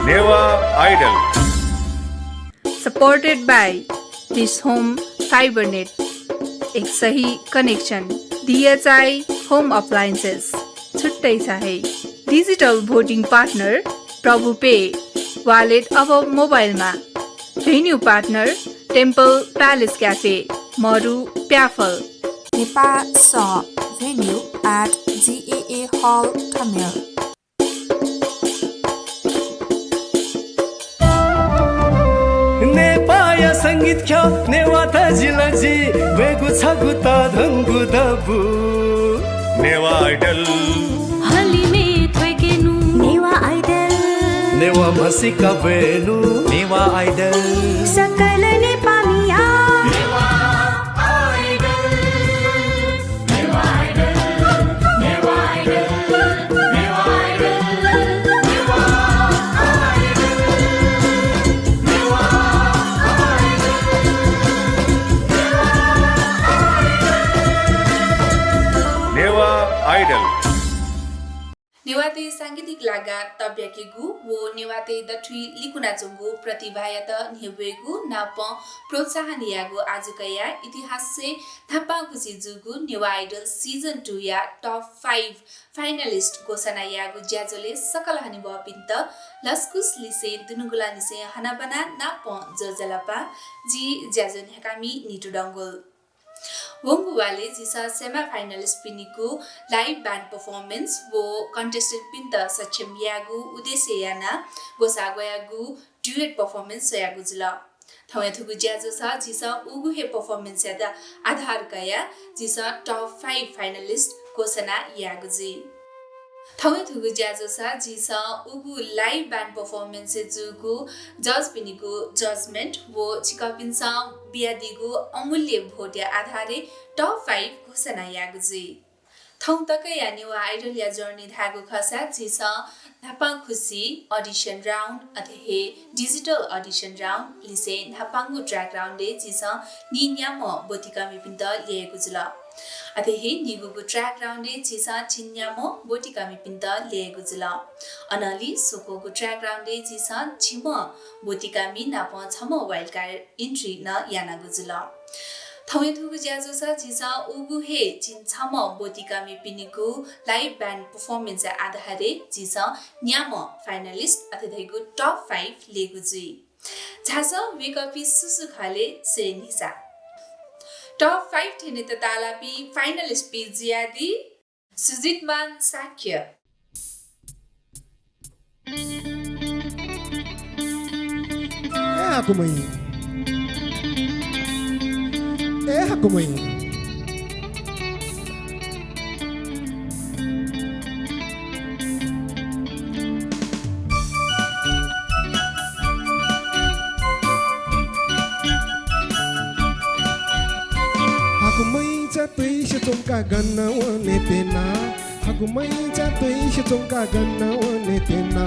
Newa idol supported by dish home fibre net एक सही connection DHI home appliances छुट्टै छ है digital voting partner Prabhu pay wallet अब मोबाइलमा venue partner temple palace cafe Maru प्याफल नेपा स venue at GAA Hall Tamil. नेपाया संगीत ख्या नेवाता जिलजी वेगु छगु त धंगु दबु नेवा आइडल हलिमे थ्वेकेनु नेवा आइडल नेवा मसिका बेनु नेवा आइडल सकल नेपामिया नेवाते सांगीतिक लागा तब्याकेगु वो नेवाते दठुई लिकुनाचुंगु प्रतिभायत निवेगु नाप प्रोत्साहन यागु आजुकया इतिहास से थापा खुसी जुगु नेवा आइडल सीजन 2 या टप 5 फाइनलिस्ट घोषणा यागु ज्याजोले सकल हनि बपिन्त लस्कुस लिसे दुनुगुला निसे हनाबना नाप जजलपा जी ज्याजोन हेकामी निटुडंगुल वंगुवाले जिसा सेमी फाइनलिस्ट पिनिकु लाइभ बैंड परफॉर्मेंस वो कंटेस्टेंट पिन्त सक्षम यागु उद्देश्य याना गोसागयागु ड्युएट परफॉर्मेंस यागु जुल थौया थुगु ज्याजो छ जिसा उगु हे परफॉर्मेंस यादा आधार कया जिसा टप 5 फाइनलिस्ट घोषणा यागु जी थौया थुगु ज्याजो छ जिसा उगु लाइभ बैंड परफॉर्मेंस जुगु जज पिनिगु जजमेंट वो चिकापिन्सा बियादिगु अमूल्य भोट या आधारे टप 5 घोषणा यागु जी थौ तकै या नेवा आइडल या जर्नी धागु खसा जिसा नापाङ खुसी ऑडिशन राउंड अथे डिजिटल ऑडिशन राउंड लिसे नापाङगु ट्र्याक राउंड दे जिसा निन्याम बोटिका मिपिन्त लिएको जुल अथे निगुगु ट्र्याक राउंड दे जिसा छिन्याम बोटिका मिपिन्त लिएको जुल अनली सोकोगु ट्र्याक राउंड दे जिसा छिम बोटिका मि नाप छम वाइल्ड कार्ड इन्ट्री न यानागु जुल थौया थुगु ज्याजो छ जिसा उगु हे जिन छम बोटिका मि पिनिगु लाइभ बैंड परफॉर्मेंस आधारे जिसा न्याम फाइनलिस्ट अथेगु टप 5 लेगु जी झास वेकपी सुसु खाले सेनिसा टप 5 थेने त तालापी फाइनलिस्ट पी जियादी Sujitman Shakya Hakumai. Hakumai jatuh setumka gana wane tena. Hakumai jatuh setumka gana wane tena.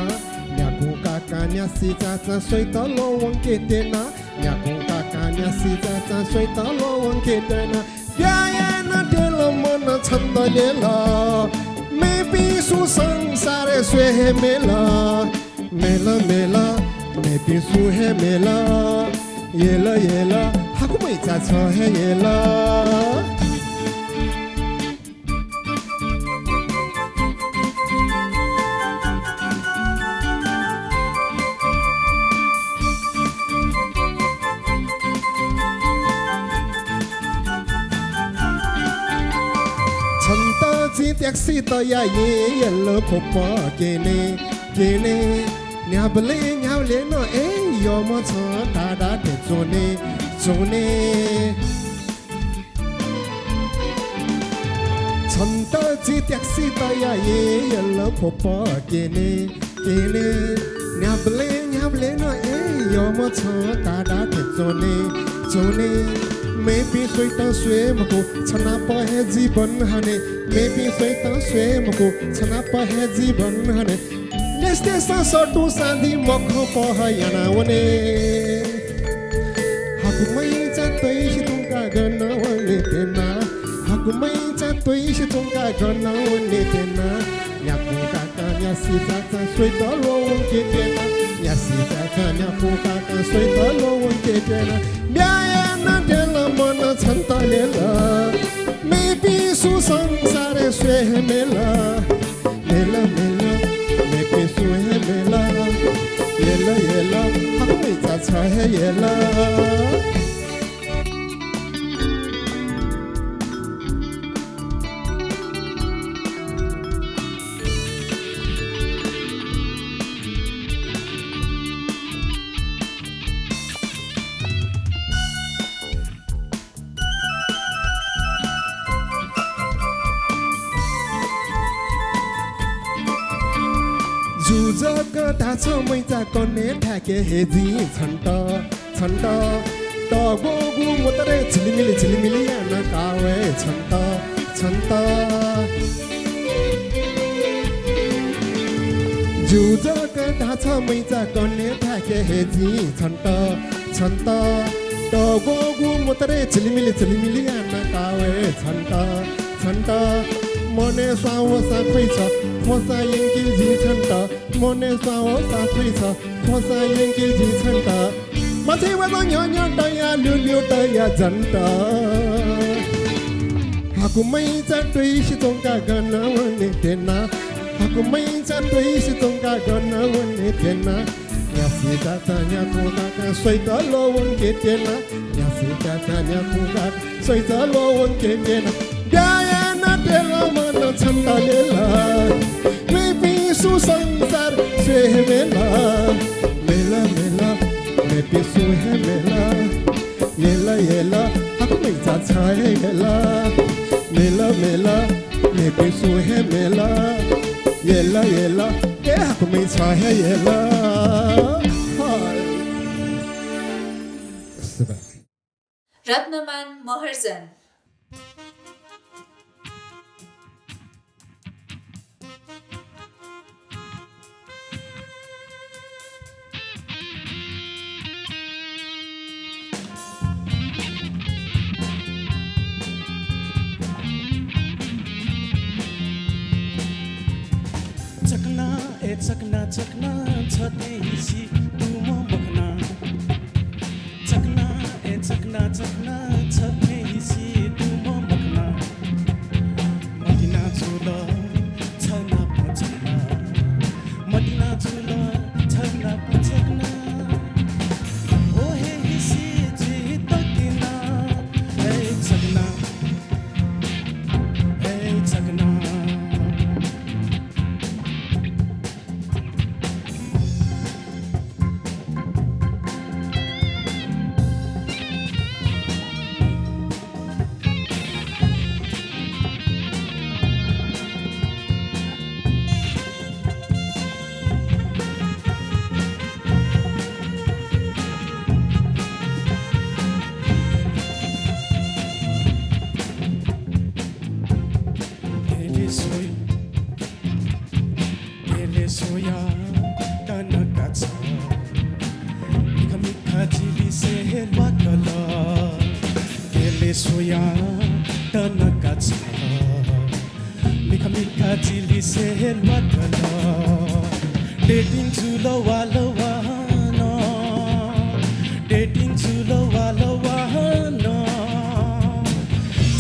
Nyaku kakanya si jatuh soita lowong ketena. Nyaku kakanya si jatuh soita lowong ketena. Biaya na dela mana chanda lela. Maybe su sangsare suhe mela. Mela mela. Maybe suhe mela. Yela yela. Hakumai jatuh he yela. Taxi to ya ye yellow copa gene gene nyable nyable no yo mo cha da da de zone zone chanta ji taxi to ya ye yellow copa gene gene nyable nyable no yo mo cha da da de zone zone Maybe soita swim ko chana pa hai जीवन hane Maybe soita swim ko chana pa hai जीवन hane Neste sa sotu sandi mokho pa hayana wane Hakumai jatoi shi tunka gana wane tena Hakumai jatoi shi tunka gana wane tena Nyaku kaka nhà xì cha cha suy đó lô quân kia kia na nhà xì cha cha nhà phu ca ca suy đó lô quân kia kia na bia ya na dia la mo na chan ta le la me pi su sang sa re suy he me la me la me pi su he me la ye la ha me cha cha he ye la dù giờ cơ ta cho mình ta con nét thay cái hệ gì chăn đo đo gu một tay chili mili na cao ấy chăn đo dù giờ cơ ta cho mình ta con nét thay cái hệ gì chăn đo đo gu một tay chili mili na cao ấy chăn đo mone sao sa khui cha mo sa yin ki ji chen da mone sao sa khui cha mo sa yin ki ji chen da ma thi wa do nyo da ya liu da ya zan da ha ku mai cha tui shi tong ka ga na wan ni te na ha ku mai cha tui shi tong ka ga na wan ni te na ya si ta ta nya ku ta ka soi da lo wan ke te na ya si ta ta nya ku ka soi da lo wan ke te na ya na te la ma na chan ta le la me pi su sang sar se he me la me pi su he me la ye la ha ku me cha cha ye la me la me pi su he me la ye la ke ha ku me cha ye la Ratnaman Maharjan चकना छते C तुम मखना चकना छते C तुम मखना मदिना चुल छना पचकना मदिना चुल छना पचकना ओ हे सी जी तकिना हे चकना soya tanah kaca mika jili sehelwa kala kele soya tanah kaca mika jili sehelwa kala dating to wala no dating to wala no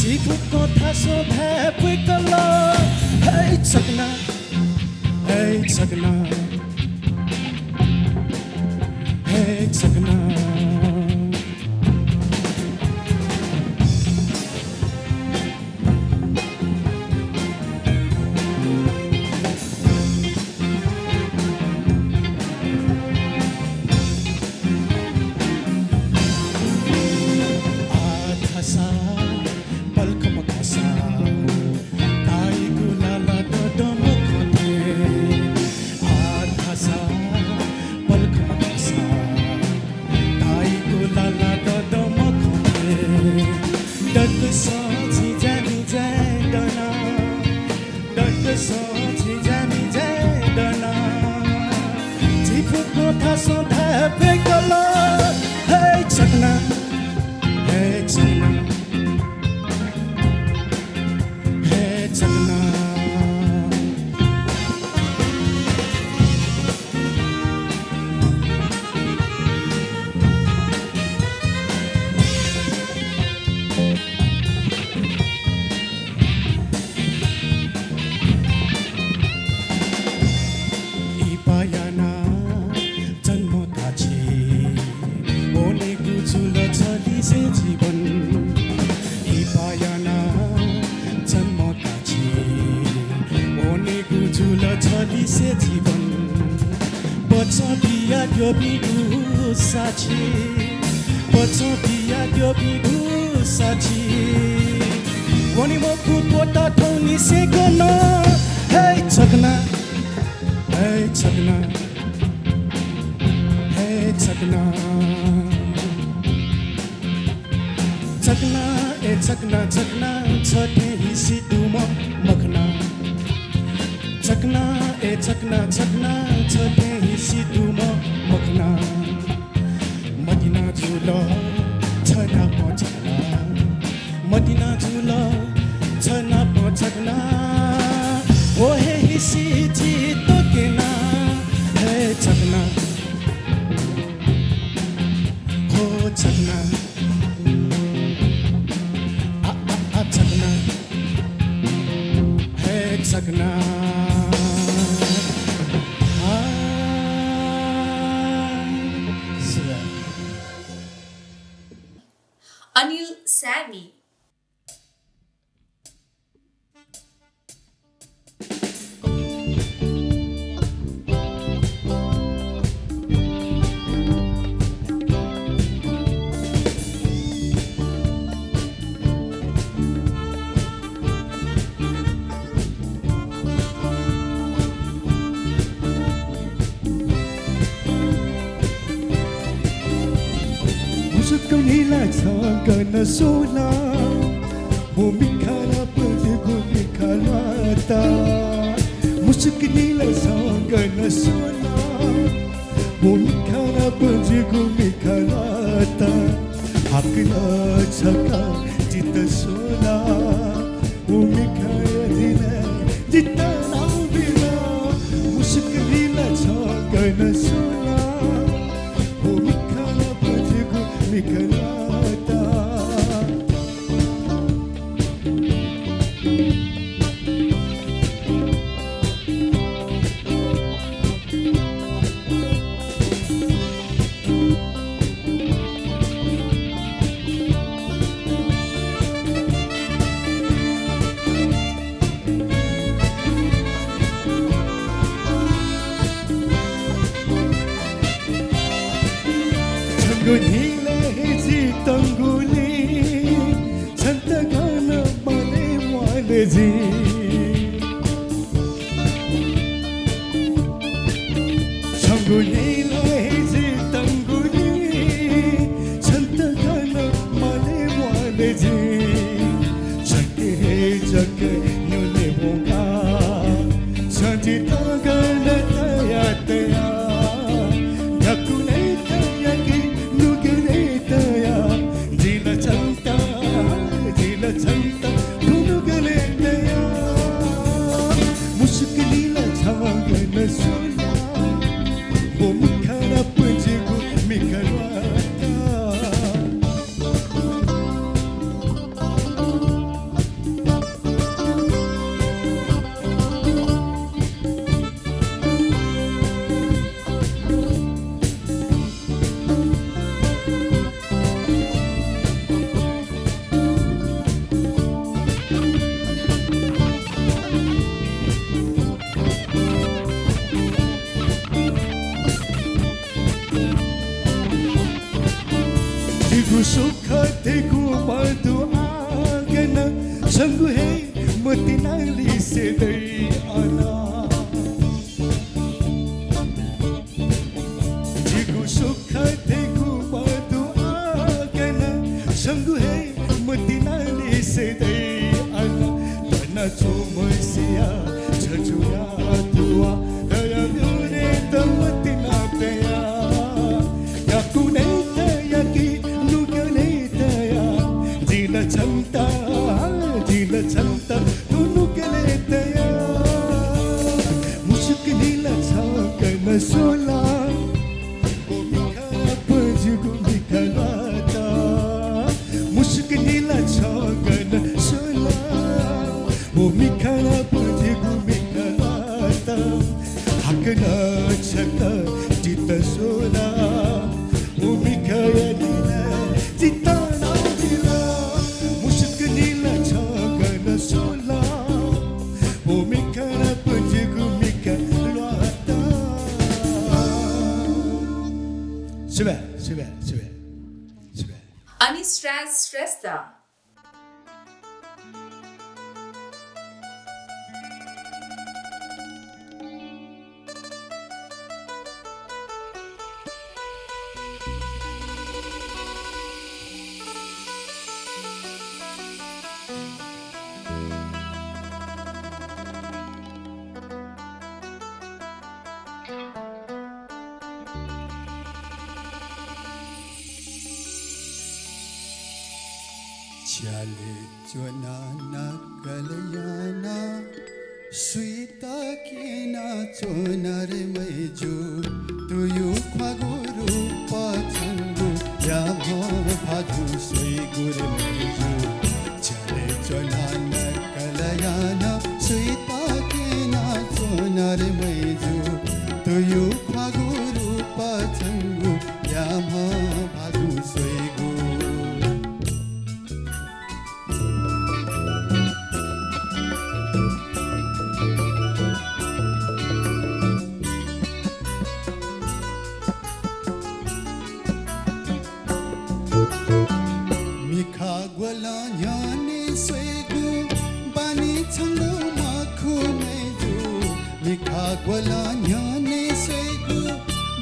jiku kotha so bhai kala hey chakna hey chakna hey chakna जीवन इपायाना जन्मकाची ओनेको झुल छली से जीवन बच्चा बिया त्यो बिगु साची बच्चा बिया त्यो बिगु साची ओनी मकु पोता ठौनी से गन हे छकना छकना छकना ए छकना छकना छटे हिसी तुम मखना छकना ए छकना छकना छटे हिसी तुम मखना मदिना झुल छना पछकना मदिना झुल छना पछकना ओ हे हिसी जी तो केना हे छकना हो छकना छकना है छकना Anil स्यामी Kanilah cakap sola, mumikala pergi mikalata. Musuh kanilah cakap sola, mumikala pergi mikalata. Hakna cakap cita sola, mumikala dina cita naubila. Musuh kanilah cakap sola. Mikalata Tangguli hiji tangguli Santagana male waleji Tangguli hiji tangguli Santagana male waleji Jake nyone bonga Sanji tagana taya taya Yakune tayaki chanta nugalaya muskilila chawagana sola wo mikana pajegu mikalwata Tigu suka tigu madu agana Sanggu hei matinali sedai ana Tigu suka tigu madu agana Sanggu hei matinali sedai ana Tana cuma sia cacuya tua Daya yune tamatina teya Yaku neta yaki chanta tunu kelete ya muskilila chakana sola komikala pajugu mikalata muskilila chakana sola komikala pajugu mikalata hakna chaka cita sola komikala dina cita na 집에 अनि Shrestha Chale chonana kalayana Suita kina chonare maiju Tuyu khaguru pachangu Yamo bhaju sui gure maiju Chale chonana kalayana Suita kina chonare maiju Tuyu khaguru pachangu Yamo bhaju sui gure Wala nyane segu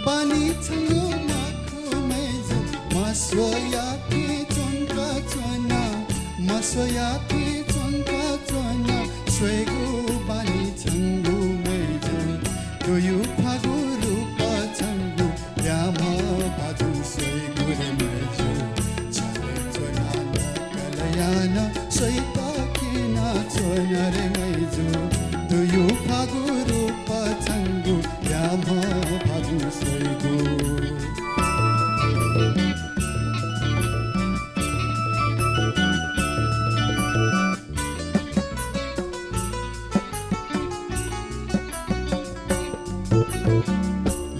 bani changu makhu meju masoya ki chonka chona segu bani changu meju tuyu phaguru pachangu yama bhaju segu re meju chale chona kalayana soita kina chona re meju tuyu phaguru pachangu yama bhaju segu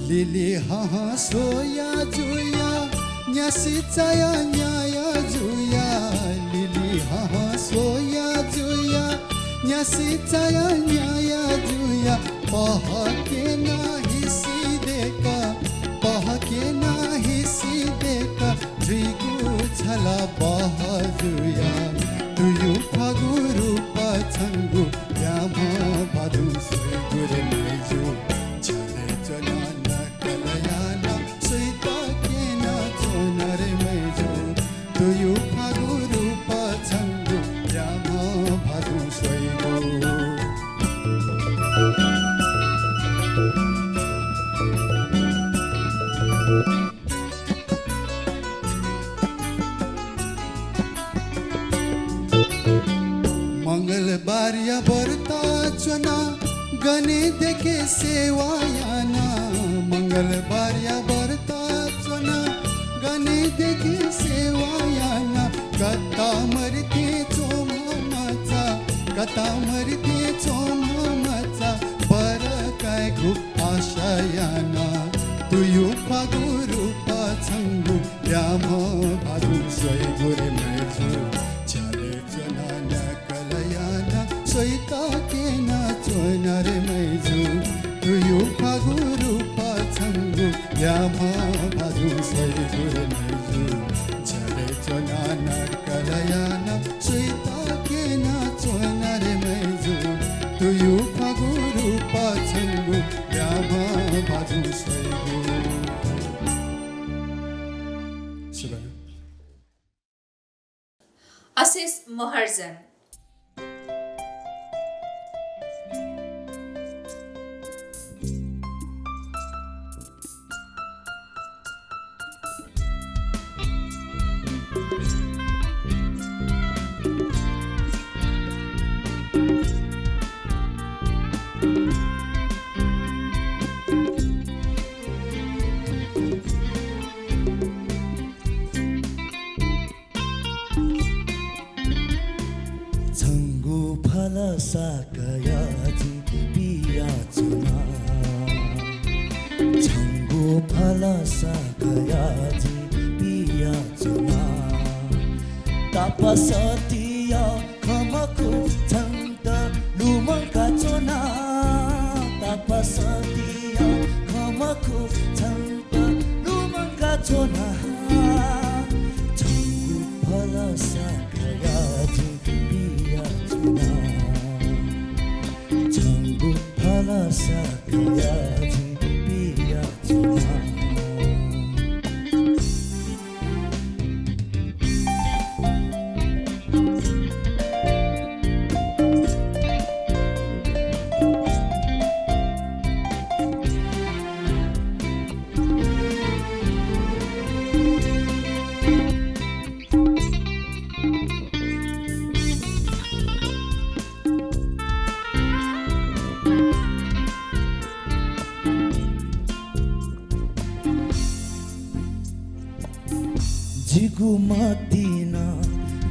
Lili haha soya juya nyasi chaya nyaya juya Lili haha soya juya nyasi chaya nyaya juya pahake nahi sideka drigu chala bahajuya tuyu phaguru pachangu yama bhaju segu re meju chale chonana kalayana soita kina chona re meju tuyu phaguru pachangu yama bhaju segu मंगलबारिया बरता चना गने देखे सेवायाना मंगलबारिया बरता चना गने देखे सेवायाना कता मरते चोमाचा बर काय खूप आशयाना तुयु फागुरु पछंगु यामा भादु सैगु रे मेजु चले चना कलयाना सोइता केना चोना रे मेजु तुयु फागुरु पछंगु यामा भादु सैगु रे मेजु चले चना कलयाना सोइता केना चोना रे मेजु तुयु फागुरु पछंगु यामा भादु सैगु अशेष Maharjan sakayati piya chuna changu phala sakayati piya chuna tapasatiya khamaku chanda lumaka chuna tapasatiya khamaku chanda lumaka चोना छङ्गु फलसा गयाजी पिया चोना छङ्गु फलसा गयाजी पिया चोना जिगु मातिना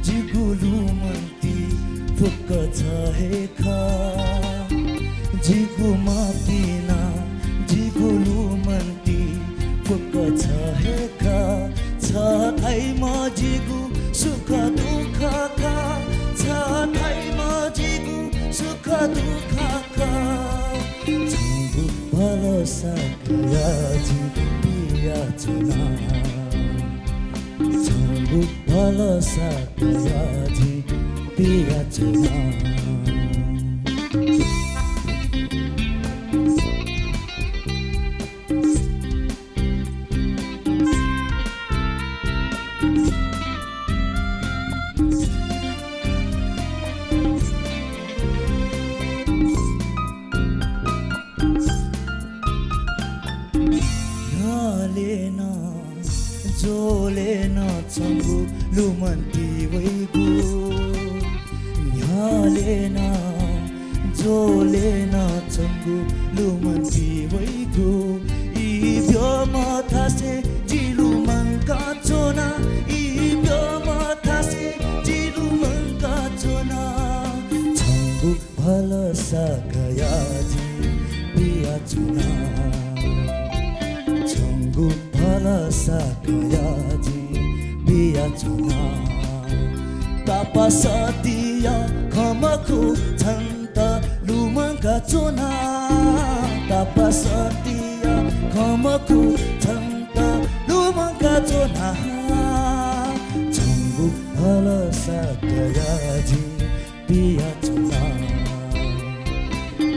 जिगुलु मन्ती फुक्क छहेखा जिगु मातिना जिगुलु मन्ती फुक्क छहेखा छ थाइमा जिगु सुख दुःख खा छ थाइमा जिगु सुख दुःख खा छङ्गु भरोसा गयाजी पिया चुना छङ्गु भरोसा गयाजी पिया चुना जोलेन छङ्गु लुमन्ती वैगु न्यालेन जोलेन छङ्गु लुमन्ती वैगु ई ब्योम थासे जिलु मङ्का चोना ई ब्योम थासे जिलु मङ्का चोना छङ्गु भलसा गयाजी पिया चोना छङ्गु भलसा गयाजी पिया चुना तापसतिया खमखु छन्त लुमङ्का चोना तापसतिया खमखु छन्त लुमङ्का चोना छङ्गु भलसा गयाजी पिया चुना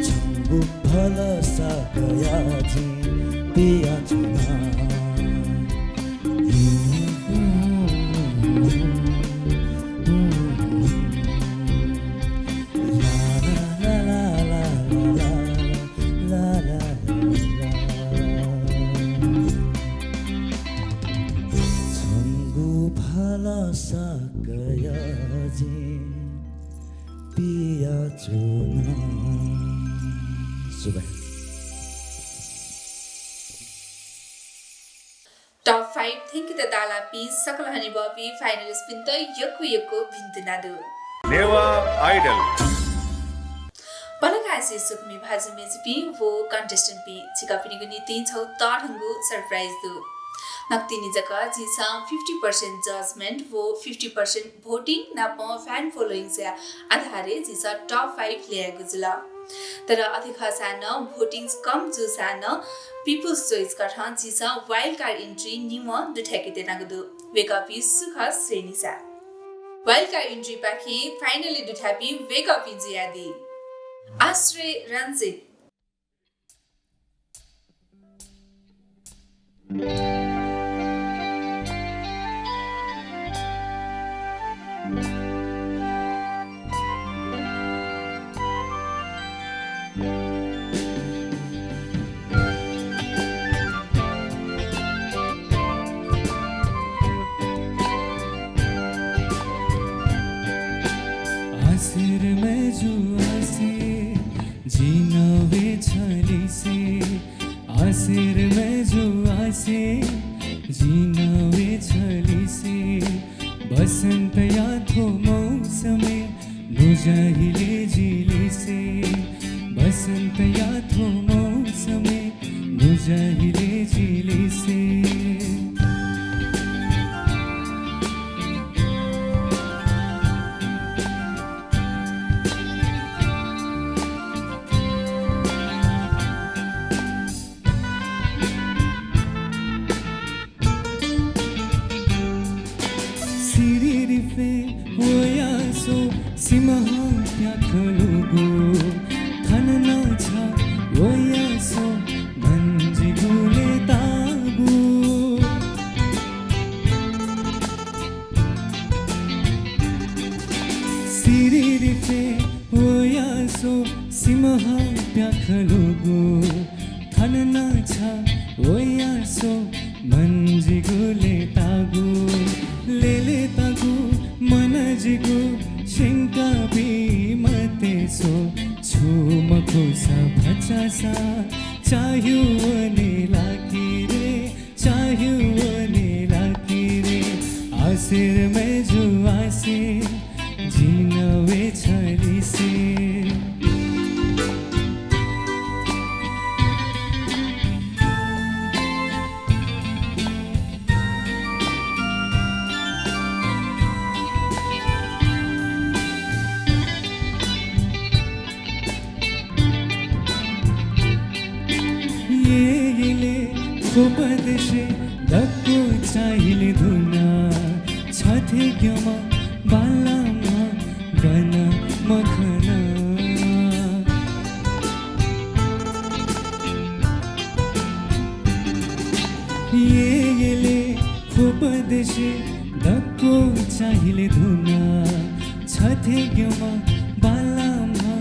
छङ्गु भलसा गयाजी पिया चुना छङ्गु भलसा गयाजी पिया चुना सुबह टॉप 5 थिंकित दालापी सकल हनी बॉबी फाइनल स्पिन त यक्कु भिन्तिनादु नेवा आइडल पलकासे सुकमी भाजु मेजपी वो कंटेस्टेंट पी चिकापिनीको नीति छौ ताडंगु सरप्राइज दु नक्तिनी जका जिसा 50% जजमेंट वो 50% भोटिंग नाप फैन फॉलोइंग से आधारे जिसा टॉप 5 ल्याएको जुला तर अधिक सान भोटिंग्स कम जु सान पीपल्स चोइस कठा जिसा वाइल्ड कार्ड एंट्री निम दुठ्याकिते नगदु वेकअपी सुख श्रेणीसा वाइल्ड कार्ड एंट्री पाखे फाइनली दुठ्यापी वेकअपी जियादी आश्रय रन्जित आसिर में जो आसे जीनवे छली से आसिर में जो आसे जीनवे छली से बसंत याथो मौसमे नुजहिले जिले से बसंत याथो मौसमे नुजहिले जिले से खलुगु थन छ ओयासो मन्जिगुले तागु लेले तागु मनजिगु शिंका भी मतेसो छुमको सा भचासा चाहियो ने लागी रे चाहियो ने लागी रे आसिर में जो आसे जीनवे छली से उपदेशे दक्को चाहिए धुना छथे क्योमा बालामा गना मखना येले उपदेशे दक्को चाहिए धुना छथे क्योमा बालामा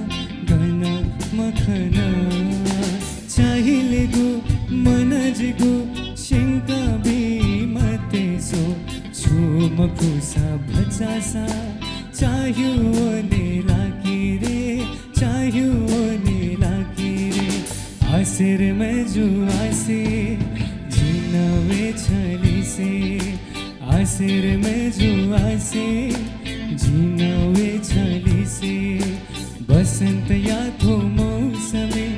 गना मखना चाहिए गो मनजिगु शिंका भी मतेसो छुमकुसा भचासा चाहियो ने लागी रे चाहियो ने लागी रे आसिर में जो आसे जीनवे छली से आसिर में जो आसे जीनवे छली से बसंत या तो मौसमे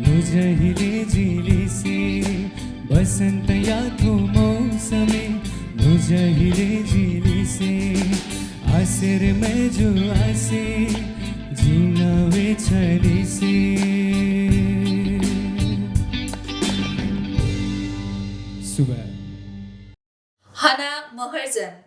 मुझहिले जिली से बसंत या तो मौसमे मुझहिले जिली से आसिर में जो आसे जीनवे छली से सुबह हना महर्जन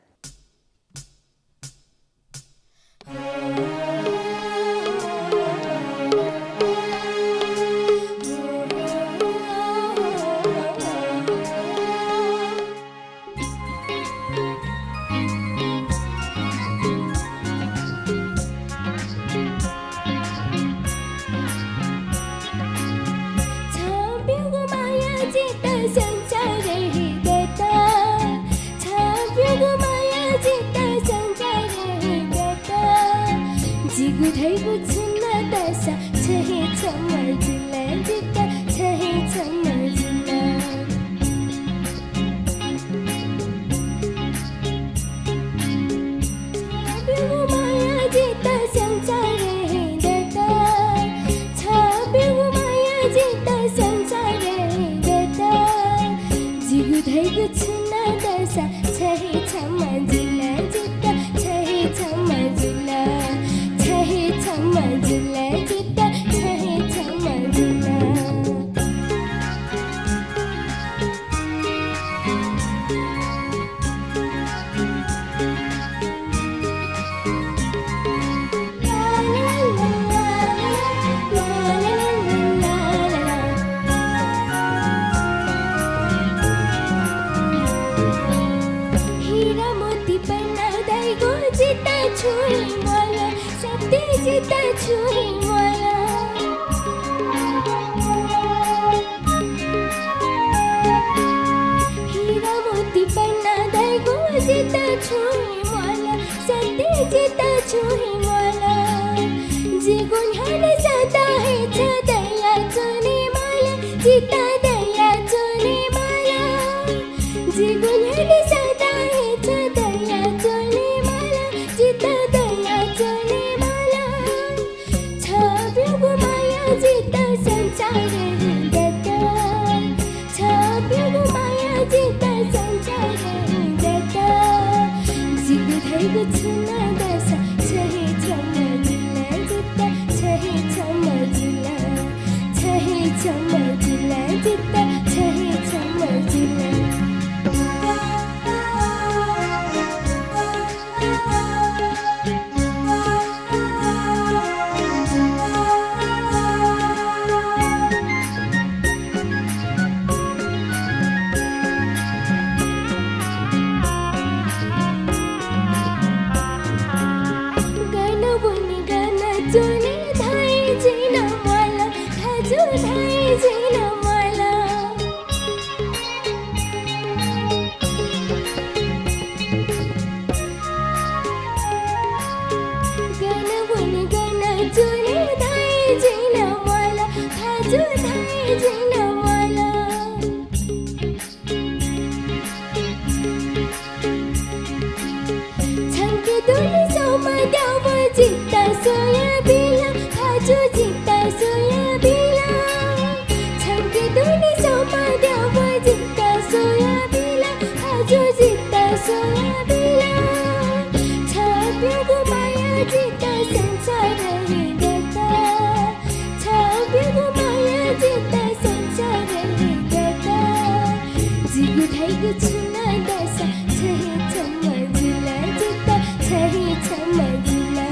दशा छहे छम्म झुला जुत्ता छहे छम्म झुला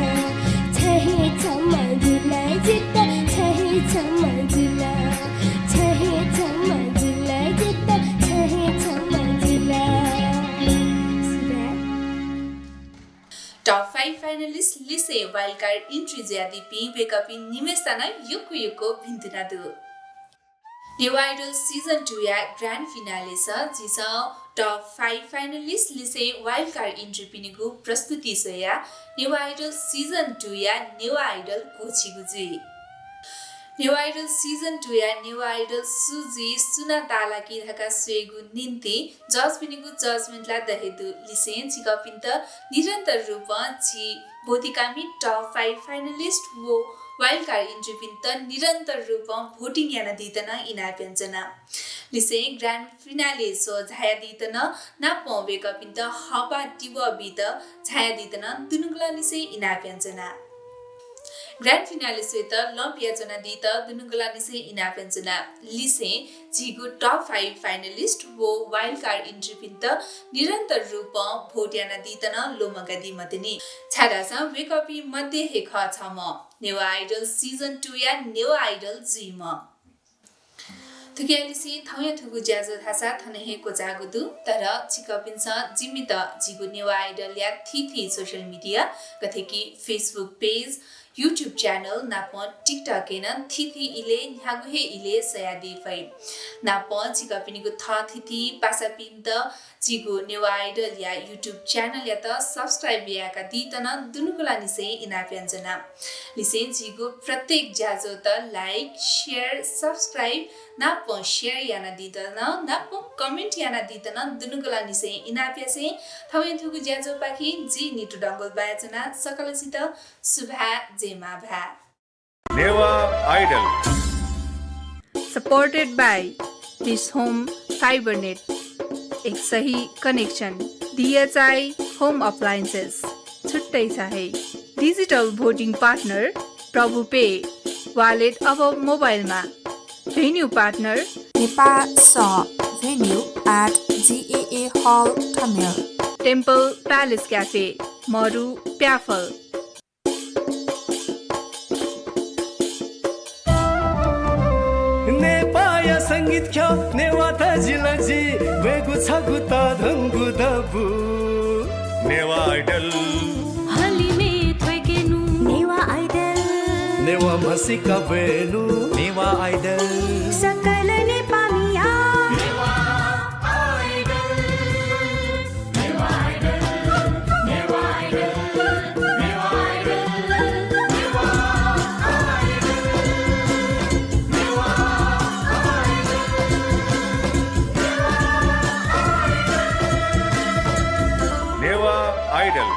छहे छम्म झुला जुत्ता छहे छम्म झुला छहे छम्म झुला जुत्ता छहे छम्म झुला टप 5 फाइनलिस्ट लिसे वाइल्ड कार्ड इन्ट्री ज्यादिपी बेकअपी निमेशना युको भिन्दिनादु न्यू आइडल सीजन 2 या ग्रान्ड फिनाले छ जिस टप 5 फाइनलिस्ट लिसे वाइल्ड कार्ड इन्ट्री पिनिगु प्रस्तुति सया न्यू आइडल सीजन 2 या न्यू आइडल कोचिगुजी न्यू आइडल सीजन 2 या न्यू आइडल सुजी सुना ताला की धका सुएगु निन्ति जज पिनिगु जजमेन्टला दहेदु लिसेन चिकपिन्त निरन्तर रूपमा छि बोधिकामी टप 5 फाइनलिस्ट वो वाइल्ड कार्ड इन्ट्री पिन्त निरन्तर रूपमा भोटिङ याना दितन इनाप्यञ्जना लिसे ग्रान्ड फिनाले सो झाया दितन नापो बेकपिन्त हपा टिव बित झाया दितन दुनुगला लिसे इनाप्यञ्जना ग्रान्ड फिनाले सहित लम्पियाजना दित दुनुगला लिसे इनाप्यञ्जना लिसे जिगु टप 5 फाइनलिस्ट वो वाइल्ड कार्ड इन्ट्री पिन्त निरन्तर रूपमा भोट याना दितन लोमगा दिमतनी छाडासा वेकअपी मध्ये हेख छम न्यू आइडल सीजन 2 या न्यू आइडल जिम थुकियालिसी थौया थुगु ज्याजो थासा थनहे कोजागुदु तर चिकपिन्स जिमित जिगु न्यू आइडल या थी सोशल मिडिया कथेकी Facebook page YouTube channel napo TikTok enan thithi ile nyaguhe ile sayadi fai napo chika pinigu tha thithi pasapinta jigu new idol ya YouTube channel ya ta subscribe ya ka ditana dunukula nise inapyanjana lise jigu pratyek jajo ta like share subscribe napo share yana ditana napo comment yana ditana dunukula nise inapyase thawai thugu jajo pakhi ji nitu dangol bayachana sakalasita subha Jemabha. Neva Idol. Supported by This Home FiberNet. एक सही connection DHI Home Appliances. छुट्टै चाहे digital voting partner Prabhu pay wallet अब मोबाइलमा venue partner नेपा स venue at GAA Hall Thamel temple palace cafe Maru प्याफल नेपाया संगीत ख्या नेवाता जिलजी वेगु छगु त धंगु दबु नेवा आइडल हलिमे थ्वेकेनु नेवा आइडल नेवा मसिका बेनु नेवा आइडल सकल नेपालीया Newa idol Newa idol Newa idol Newa idol Newa Newa idol